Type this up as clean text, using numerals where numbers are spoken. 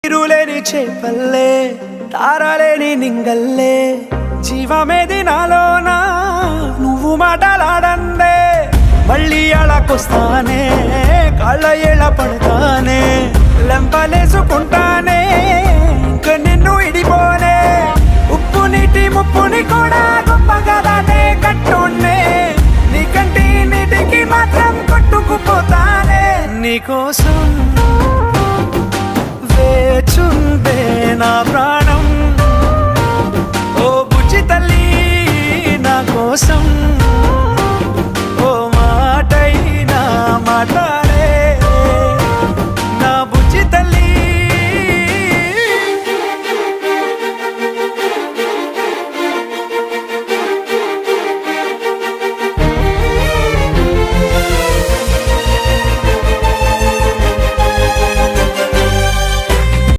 తిరులేని చేపల్లే తారలేని నింగల్లే జీవమేది నాలోనా నువ్వు మాటలాడందే మళ్ళీ అలాకొస్తానే కాళ్ళ ఎలా పడతానే లెంపలేసుకుంటానే ఇంక నిన్ను ఇడిపోనే ఉప్పు నీటి ముప్పుని కూడా గొప్పగా దాటే కట్టున్నే నీకంటి నీటికి మాత్రం కొట్టుకుపోతానే నీకోసం